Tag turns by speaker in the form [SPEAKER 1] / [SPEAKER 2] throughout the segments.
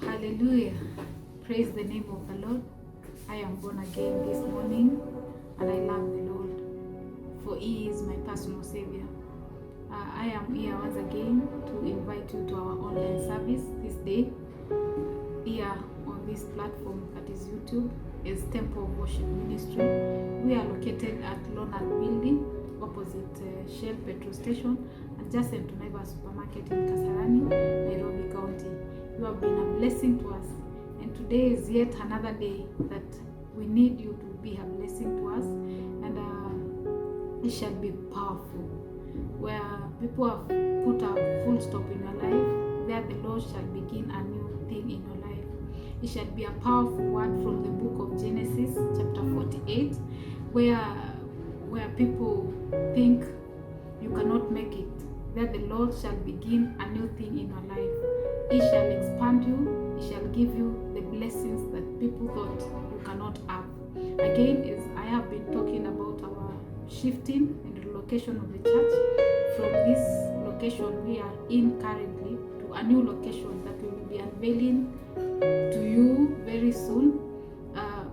[SPEAKER 1] Hallelujah. Praise the name of the Lord. I am born again this morning and I love the Lord, for He is my personal Savior. I am here once again to invite you to our online service this day, here on this platform that is YouTube, is Temple of Worship Ministry. We are located at Lonard Building, opposite Shell Petrol Station, adjacent to Naivas Supermarket in Kasarani, Nairobi County. You have been a blessing to us, and today is yet another day that we need you to be a blessing to us, and it shall be powerful. Where people have put a full stop in your life, there the Lord shall begin a new thing in your life. It shall be a powerful word from the book of Genesis, chapter 48, where people think you cannot make it. There the Lord shall begin a new thing in your life. He shall expand you. He shall give you the blessings that people thought you cannot have. Again, as I have been talking about our shifting and relocation of the church from this location we are in currently to a new location that we will be unveiling to you very soon.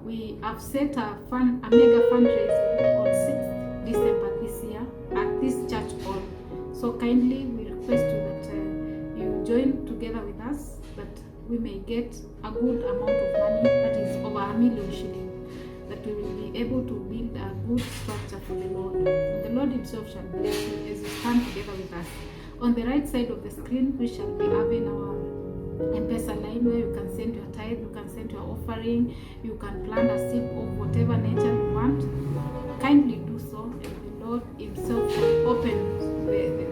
[SPEAKER 1] We have set a mega fundraising on 6th December this year at this church hall. So kindly we request you that you join together with us, that we may get a good amount of money, that is over $1 million shillings, that we will be able to build a good structure for the Lord. And the Lord Himself shall bless you as you stand together with us. On the right side of the screen, we shall be having our M-Pesa line where you can send your tithe, you can send your offering, you can plant a seed of whatever nature you want. Kindly do so, and the Lord Himself will open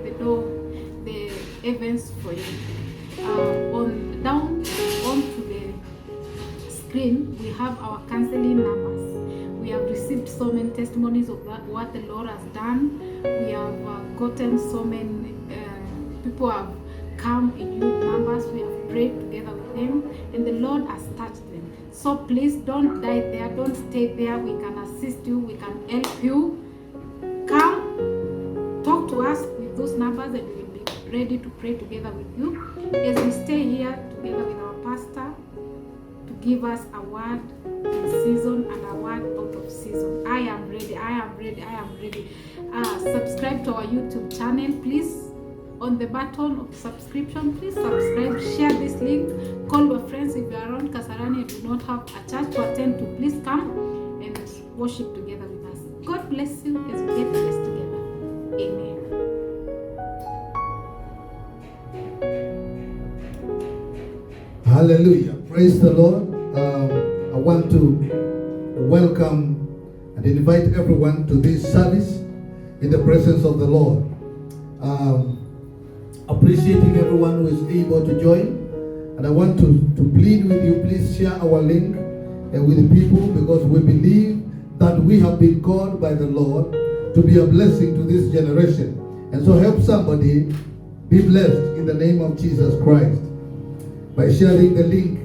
[SPEAKER 1] the door, the heavens for you. Onto the screen, we have our counseling numbers. We have received so many testimonies of what the Lord has done. We have gotten so many people have come in huge numbers. We have prayed together with them, and the Lord has touched them. So please don't die there. Don't stay there. We can assist you. We can help you. Come, talk to us with those numbers, and we will be ready to pray together with you as we stay here together with our pastor to give us a word in season and a word out of season. I am ready. I am ready. I am ready. Subscribe to our YouTube channel, please. On the button of subscription, please subscribe, share this link, call your friends. If you are around Kasarani and do not have a church to attend to, please come and worship together with us. God bless you as we get blessed together. Amen.
[SPEAKER 2] Hallelujah. Praise the Lord. I want to welcome and invite everyone to this service in the presence of the Lord. Appreciating everyone who is able to join. And I want to plead with you, please share our link with the people, because we believe that we have been called by the Lord to be a blessing to this generation. And so help somebody be blessed in the name of Jesus Christ by sharing the link.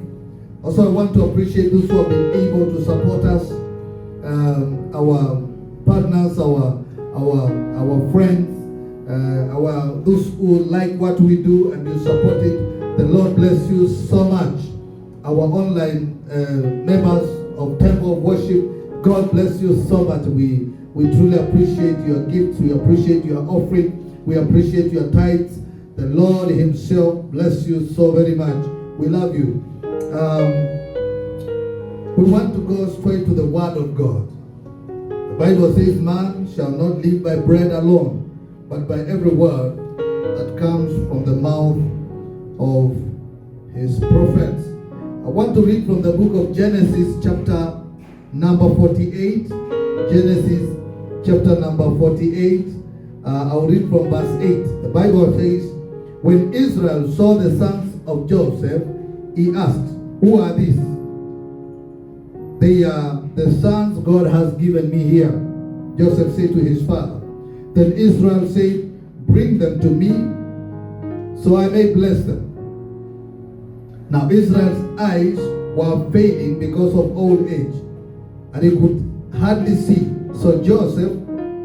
[SPEAKER 2] Also, I want to appreciate those who have been able to support us, our partners, our friends, those who like what we do and you support it. The Lord bless you so much. Our online members of Temple of Worship, God bless you so much. We truly appreciate your gifts. We appreciate your offering. We appreciate your tithes. The Lord Himself bless you so very much. We love you. We want to go straight to the Word of God. The Bible says, man shall not live by bread alone, but by every word that comes from the mouth of His prophets. I want to read from the book of Genesis, chapter number 48. Genesis, chapter number 48. I'll read from verse 8. The Bible says, when Israel saw the sons of Joseph, he asked, who are these? They are the sons God has given me here. Joseph said to his father. Then Israel said, bring them to me, so I may bless them. Now Israel's eyes were failing because of old age, and he could hardly see. So Joseph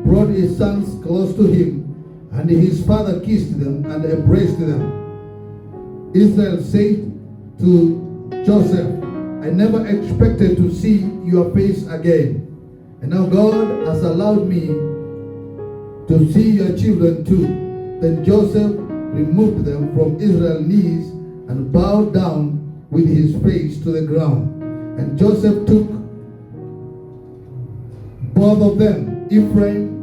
[SPEAKER 2] brought his sons close to him, and his father kissed them and embraced them. Israel said to Joseph, I never expected to see your face again. And now God has allowed me to see your children too. Then Joseph removed them from Israel's knees and bowed down with his face to the ground. And Joseph took both of them, Ephraim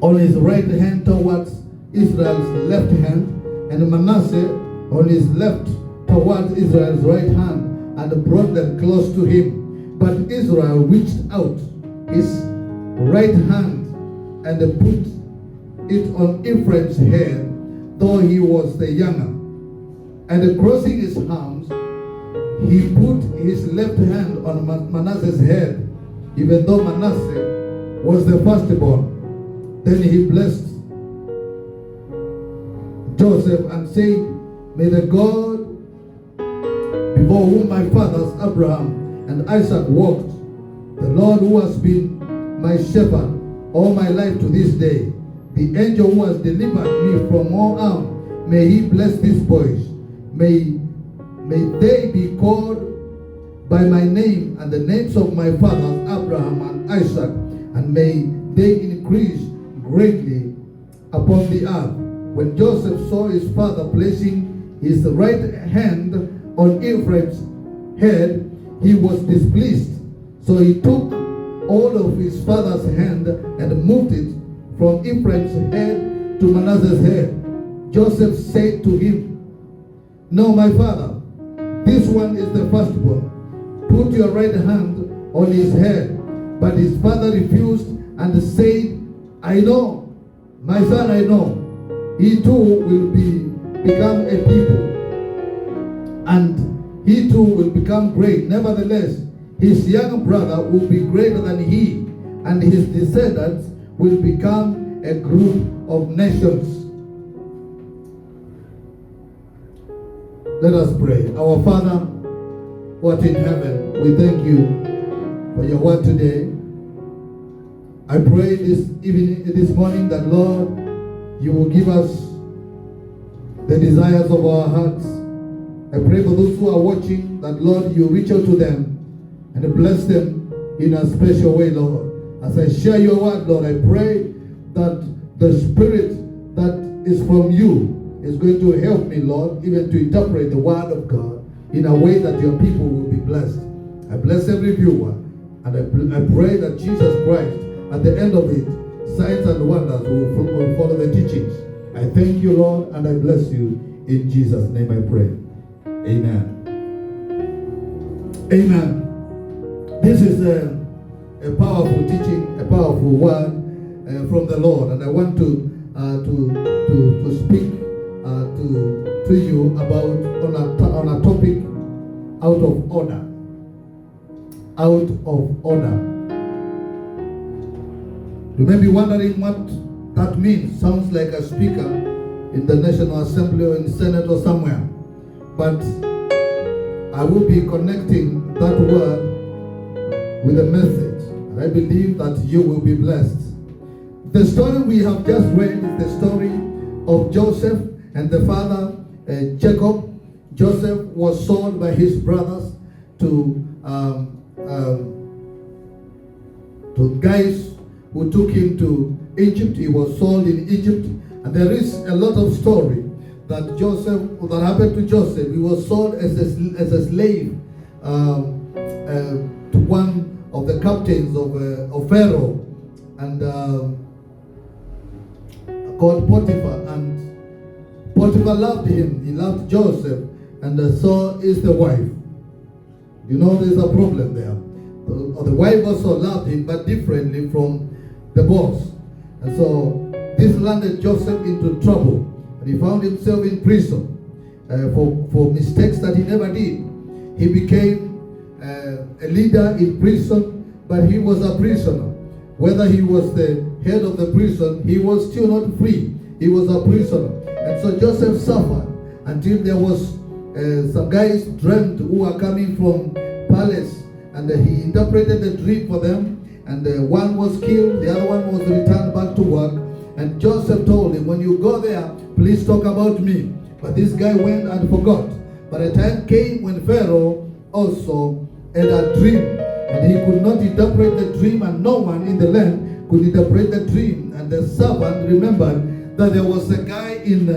[SPEAKER 2] on his right hand towards Israel's left hand, and Manasseh on his left towards Israel's right hand, and brought them close to him. But Israel reached out his right hand and put it on Ephraim's head, though he was the younger. And crossing his arms, he put his left hand on Manasseh's head, even though Manasseh was the firstborn. Then he blessed Joseph and said, may the God before whom my fathers Abraham and Isaac walked, the Lord who has been my shepherd all my life to this day, the angel who has delivered me from all harm, may he bless these boys. May they be called by my name and the names of my fathers Abraham and Isaac, and may they increase greatly upon the earth. When Joseph saw his father placing his right hand on Ephraim's head, he was displeased. So he took all of his father's hand and moved it from Ephraim's head to Manasseh's head. Joseph said to him, no, my father, this one is the firstborn. Put your right hand on his head. But his father refused and said, I know, my son, I know. He too will become a people, and he too will become great. Nevertheless, his young brother will be greater than he, and his descendants will become a group of nations. Let us pray. Our Father, who art in heaven, we thank you for your word today. I pray this morning that, Lord, you will give us the desires of our hearts. I pray for those who are watching that, Lord, you reach out to them and bless them in a special way, Lord. As I share your word, Lord, I pray that the Spirit that is from you is going to help me, Lord, even to interpret the word of God in a way that your people will be blessed. I bless every viewer, and I pray that Jesus Christ, at the end of it, signs and wonders will follow the teachings. I thank you, Lord, and I bless you. In Jesus' name I pray. Amen. Amen. This is a powerful teaching, a powerful word from the Lord, and I want to speak to you about on a topic out of order. Out of order. You may be wondering what that means. Sounds like a speaker in the National Assembly or in the Senate or somewhere. But I will be connecting that word with a message. And I believe that you will be blessed. The story we have just read is the story of Joseph and the father Jacob. Joseph was sold by his brothers to guys who took him to Egypt. He was sold in Egypt, and there is a lot of story that happened to Joseph. He was sold as a slave to one of the captains of Pharaoh, and called Potiphar. And Potiphar loved him. He loved Joseph, and so is the wife. You know, there's a problem there. The wife also loved him, but differently from the boss. And so this landed Joseph into trouble, and he found himself in prison for mistakes that he never did. He became a leader in prison, but he was a prisoner. Whether he was the head of the prison, he was still not free. He was a prisoner. And so Joseph suffered until there was some guys dreamt who were coming from palace, and he interpreted the dream for them. And one was killed, the other one was returned back to work. And Joseph told him, when you go there, please talk about me. But this guy went and forgot But a time came when Pharaoh also had a dream, and he could not interpret the dream, and no one in the land could interpret the dream. And the servant remembered that there was a guy in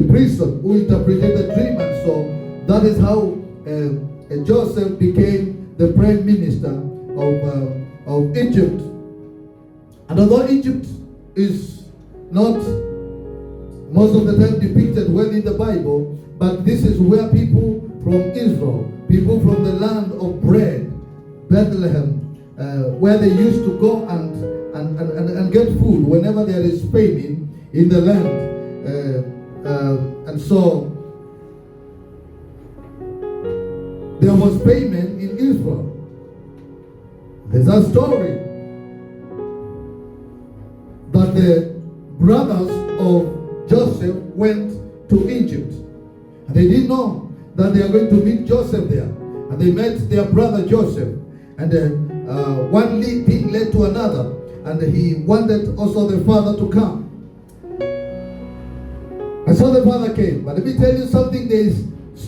[SPEAKER 2] prison who interpreted the dream, and so that is how Joseph became the prime minister of Egypt. And although Egypt is not most of the time depicted well in the Bible, but this is where people from Israel, people from the land of bread, Bethlehem, where they used to go and get food whenever there is famine in the land. And so there was famine in Israel. There's a story that the brothers of Joseph went to Egypt. And they didn't know that they are going to meet Joseph there. And they met their brother Joseph. And one thing led to another. And he wanted also the father to come. And so the father came. But let me tell you something.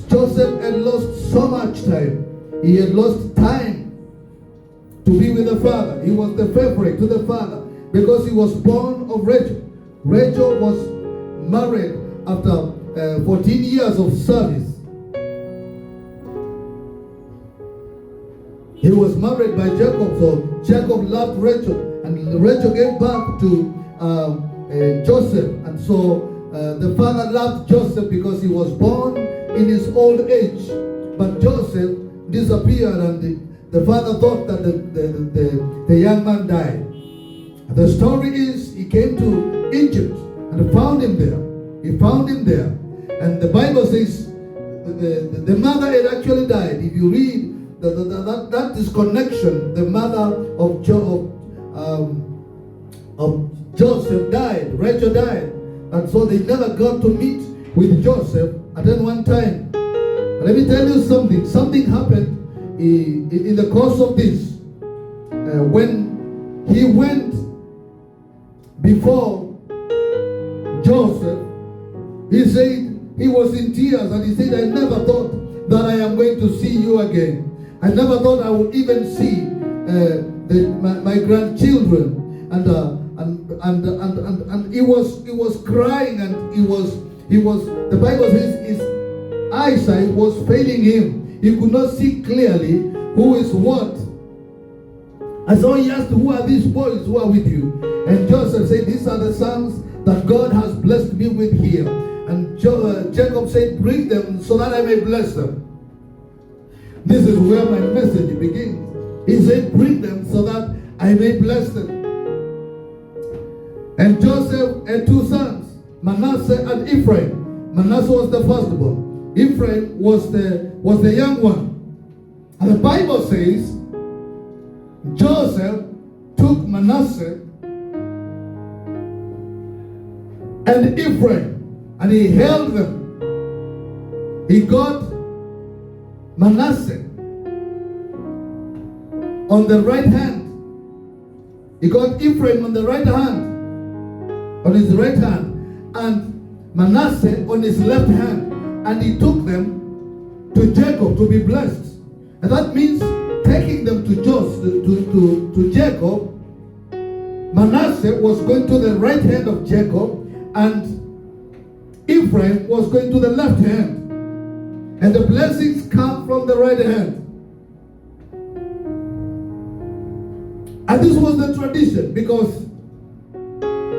[SPEAKER 2] Joseph had lost so much time. He had lost time to be with the father. He was the favorite to the father because he was born of Rachel. Rachel was married after 14 years of service. He was married by Jacob, so Jacob loved Rachel, and Rachel gave birth to Joseph, and so the father loved Joseph because he was born in his old age. But Joseph disappeared, and the father thought that the young man died. The story is he came to Egypt and found him there. He found him there. And the Bible says the mother had actually died. If you read that disconnection, the mother of Joseph died. Rachel died. And so they never got to meet with Joseph at any one time. But let me tell you something. Something happened in the course of this. When he went before Joseph, he said he was in tears, and he said, I never thought that I am going to see you again. I never thought I would even see my grandchildren. And he was crying, and he was the Bible says his eyesight was failing him. He could not see clearly who is what. And so he asked, who are these boys who are with you? And Joseph said, these are the sons that God has blessed me with here. And Jacob said, bring them so that I may bless them. This is where my message begins. He said, bring them so that I may bless them. And Joseph had two sons, Manasseh and Ephraim. Manasseh was the firstborn. Ephraim was the young one. And the Bible says, Joseph took Manasseh and Ephraim, and he held them. He got Manasseh on the right hand. He got Ephraim on the right hand, on his right hand, and Manasseh on his left hand. And he took them to Jacob to be blessed. And that means taking them to Jacob. Manasseh was going to the right hand of Jacob, and Ephraim was going to the left hand. And the blessings come from the right hand. And this was the tradition, because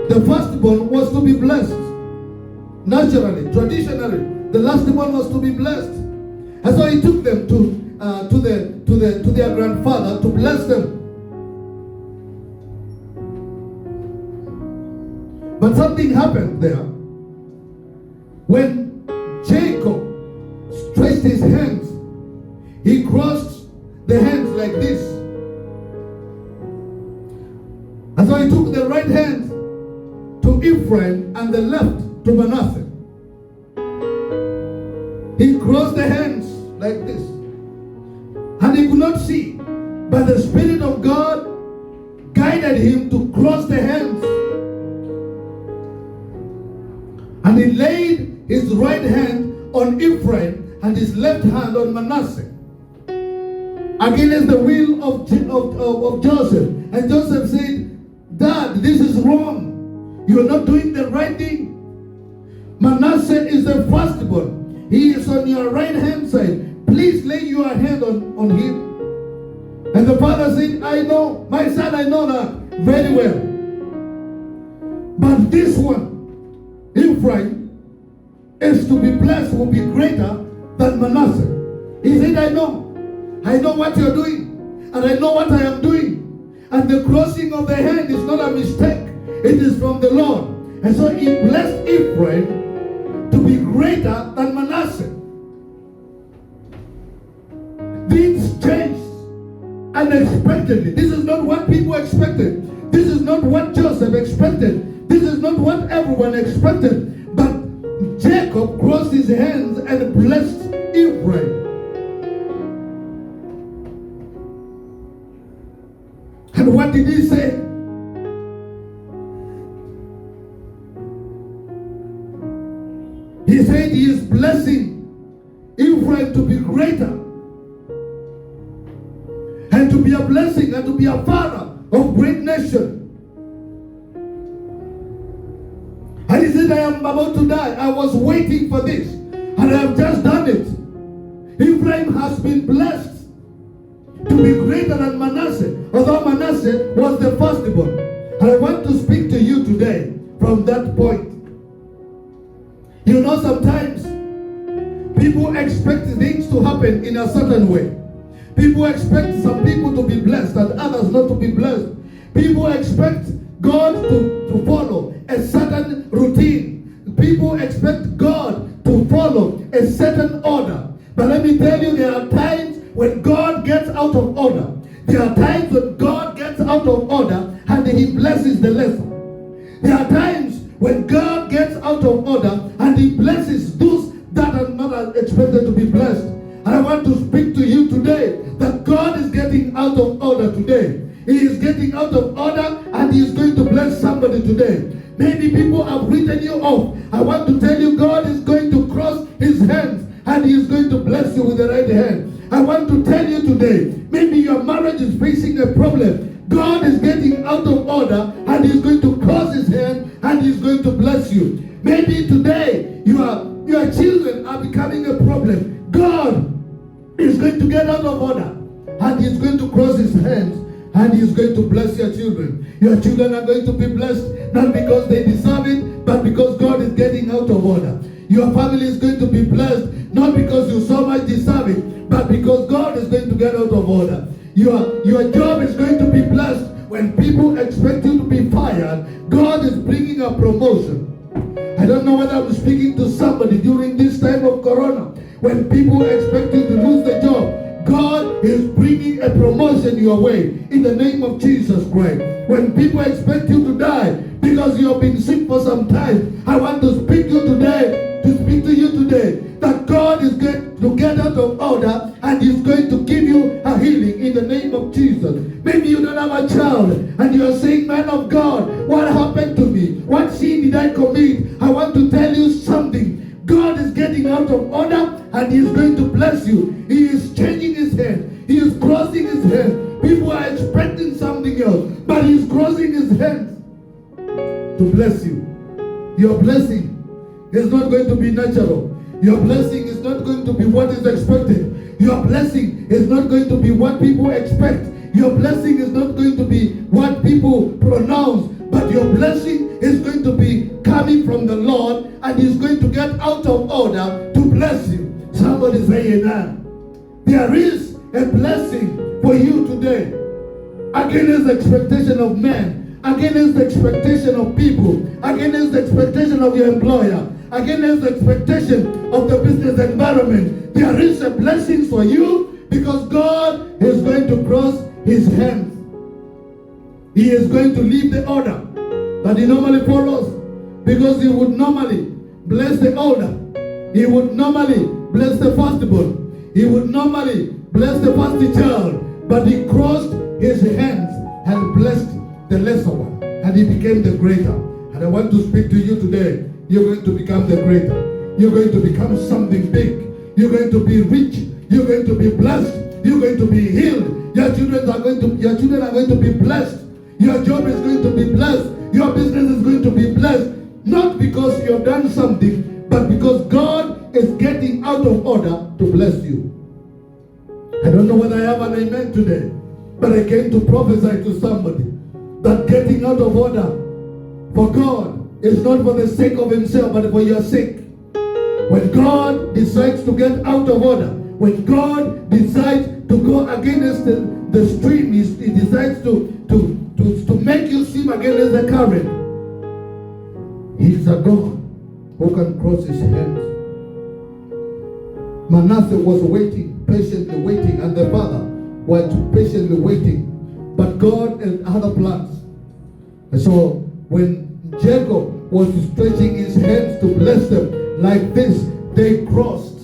[SPEAKER 2] the firstborn was to be blessed. Naturally, traditionally, the lastborn was to be blessed. And so he took them to their grandfather to bless them. But something happened there. When Jacob stretched his hands, he crossed the hands like this. And so he took the right hand to Ephraim and the left to Manasseh. He crossed the hands like this. And he could not see. But the Spirit of God guided him to cross the hands. And he laid his right hand on Ephraim and his left hand on Manasseh, against the will of Joseph. And Joseph said, Dad, this is wrong. You're not doing the right thing. Manasseh is the firstborn. He is on your right hand side. Please lay your hand on him. And the father said, I know, my son, I know that very well. But this one, Ephraim, is to be blessed, will be greater than Manasseh. He said, I know what you're doing, and I know what I am doing. And the crossing of the hand is not a mistake. It is from the Lord. And so he blessed Ephraim to be greater than Manasseh. Things changed unexpectedly. This is not what people expected. This is not what Joseph expected. This is not what everyone expected. But Jacob crossed his hands and blessed Ephraim. And what did he say? He said he is blessing Ephraim to be greater, and to be a blessing, and to be a father of great nation. And he said, I am about to die. I was waiting for this, and I have just done it. Ephraim has been blessed to be greater than Manasseh, although Manasseh was the firstborn. And I want to speak to you today from that point. You know, sometimes people expect things to happen in a certain way. People expect some people to be blessed and others not to be blessed. People expect God to follow a certain routine. People expect God to follow a certain order. But let me tell you, there are times when God gets out of order. There are times when God gets out of order and he blesses the lesser. There are times when God gets out of order and he blesses those that are not expected to be blessed. And I want to speak to you today that God is getting out of order today. He is getting out of order and he is going to bless somebody today. Maybe people have written you off. I want to tell you, God is going to cross his hands and he is going to bless you with the right hand. I want to tell you today, maybe your marriage is facing a problem. God is getting out of order and he's going to cross his hand and he's going to bless you. Maybe today your children are becoming a problem. God is going to get out of order and he's going to cross his hands and he's going to bless your children. Your children are going to be blessed, not because they deserve it, but because God is getting out of order. Your family is going to be blessed, not because you so much deserve it, but because God is going to get out of order. Your job is going to be blessed. When people expect you to be fired, God is bringing a promotion. I don't know whether I'm speaking to somebody during this time of Corona. When people expect you to lose the job, God is bringing a promotion your way in the name of Jesus Christ. When people expect you to die because you have been sick for some time, I want to speak to you today that God is going to get out of order and he's going to give you a healing in the name of Jesus. Maybe you don't have a child and you're saying, man of God, what happened to me? What sin did I commit? I want to tell you something. God is getting out of order and he's going to bless you. He is changing his hand. He is crossing his hands. People are expecting something else, but he's crossing his hands to bless you. Your blessing is not going to be natural. Your blessing is not going to be what is expected. Your blessing is not going to be what people expect. Your blessing is not going to be what people pronounce. But your blessing is going to be coming from the Lord, and he's going to get out of order to bless you. Somebody say amen. There is a blessing for you today. Against the expectation of men, against the expectation of people, against the expectation of your employer, against the expectation of the business environment. There is a blessing for you because God is going to cross his hands. He is going to leave the order that he normally follows, because he would normally bless the older. He would normally bless the firstborn. He would normally bless the first child, but he crossed his hands and blessed the lesser one, and he became the greater. And I want to speak to you today. You're going to become the greater. You're going to become something big. You're going to be rich. You're going to be blessed. You're going to be healed. Your children are going to be blessed. Your job is going to be blessed. Your business is going to be blessed. Not because you have done something, but because God is getting out of order to bless you. I don't know whether I have an amen today, but I came to prophesy to somebody that getting out of order for God is not for the sake of himself, but for your sake. When God decides to get out of order, when God decides to go against the stream, he decides to make you swim against the current. He's a God who can cross his hands. Manasseh was waiting, patiently waiting, and the father was patiently waiting. But God had other plans. And so when Jacob was stretching his hands to bless them like this, they crossed.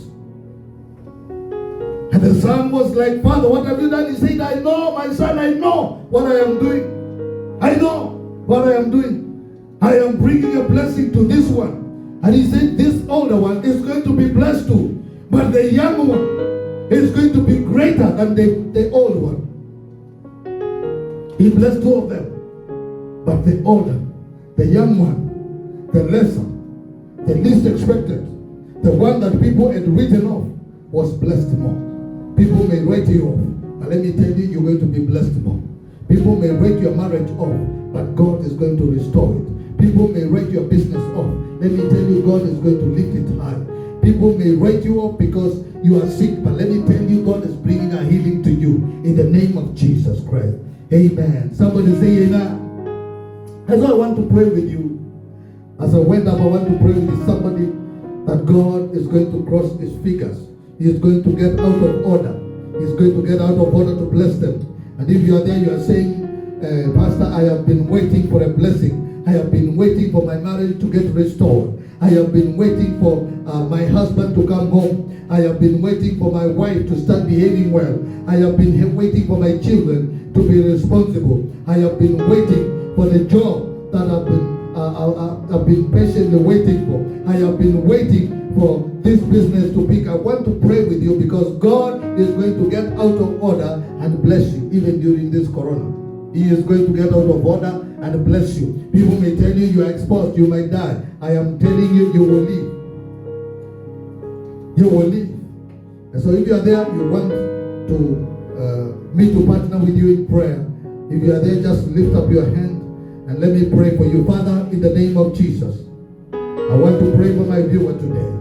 [SPEAKER 2] And the son was like, Father, what have you done? He said, I know, my son, I know what I am doing. I know what I am doing. I am bringing a blessing to this one. And he said, this older one is going to be blessed too. But the young one is going to be greater than the old one. He blessed two of them. But the older, the young one, the lesser, the least expected, the one that people had written off, was blessed more. People may write you off, but let me tell you, you're going to be blessed more. People may write your marriage off, but God is going to restore it. People may write your business off. Let me tell you, God is going to lift it high. People may write you off because you are sick, but let me tell you, God is bringing a healing to you in the name of Jesus Christ. Amen. Somebody say amen. And so I want to pray with you. As I went up, I want to pray with somebody that God is going to cross his fingers. He is going to get out of order. He is going to get out of order to bless them. And if you are there, you are saying, Pastor, I have been waiting for a blessing. I have been waiting for my marriage to get restored. I have been waiting for my husband to come home. I have been waiting for my wife to start behaving well. I have been waiting for my children to be responsible. I have been waiting for the job that I've been patiently waiting for. I have been waiting for this business to pick. I want to pray with you because God is going to get out of order and bless you even during this corona. He is going to get out of order and bless you. People may tell you are exposed, you might die. I am telling you, you will live. You will live. And so if you are there, you want to me to partner with you in prayer. If you are there, just lift up your hand and let me pray for you. Father, in the name of Jesus, I want to pray for my viewer today.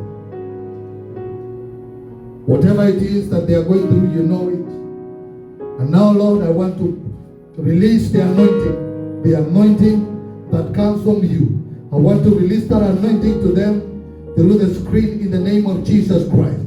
[SPEAKER 2] Whatever it is that they are going through, you know it. And now, Lord, I want to release the anointing that comes from you. I want to release that anointing to them through the screen in the name of Jesus Christ.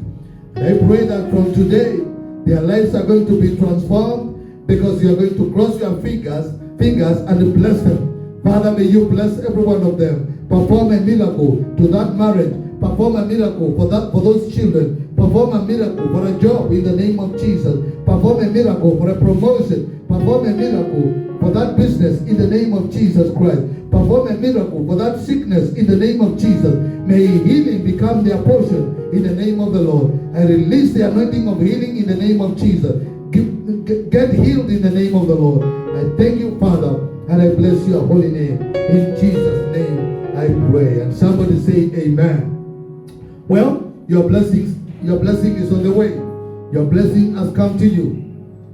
[SPEAKER 2] And I pray that from today, their lives are going to be transformed because you are going to cross your fingers and bless them. Father, may you bless every one of them. Perform a miracle to that marriage. Perform a miracle for those children. Perform a miracle for a job in the name of Jesus. Perform a miracle for a promotion. Perform a miracle for that business in the name of Jesus Christ. Perform a miracle for that sickness in the name of Jesus. May healing become their portion in the name of the Lord. I release the anointing of healing in the name of Jesus. Get healed in the name of the Lord. I thank you, Father, and I bless your holy name. In Jesus' name I pray. And somebody say amen. Well, your blessing is on the way. Your blessing has come to you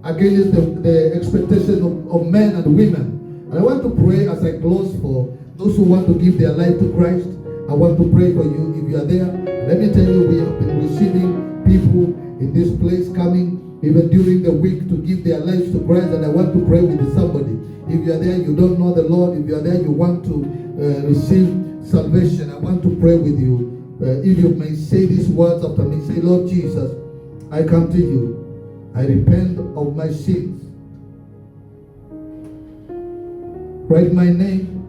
[SPEAKER 2] against the expectation of men and women. And I want to pray as I close for those who want to give their life to Christ. I want to pray for you. If you are there, let me tell you, we have been receiving people in this place coming even during the week to give their lives to Christ. And I want to pray with somebody. If you are there, you don't know the Lord. If you are there, you want to receive salvation, I want to pray with you. If you may say these words after me, say, Lord Jesus, I come to you. I repent of my sins. Write my name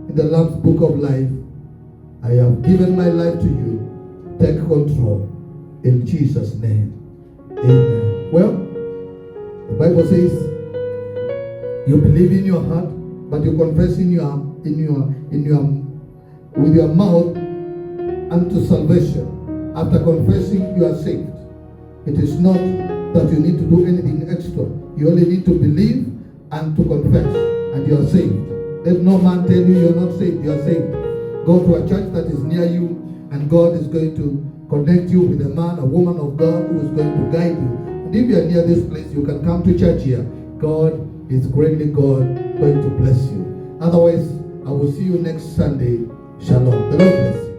[SPEAKER 2] in the Lamb's Book of Life. I have given my life to you. Take control. In Jesus' name. Amen. Well, the Bible says, you believe in your heart, but you confess with your mouth unto salvation. After confessing, you are saved. It is not that you need to do anything extra. You only need to believe and to confess, and you are saved. Let no man tell you you are not saved. You are saved. Go to a church that is near you, and God is going to connect you with a man, a woman of God who is going to guide you. And if you are near this place, you can come to church here. God is greatly going to bless you. Otherwise, I will see you next Sunday. Shalom. The Lord bless you.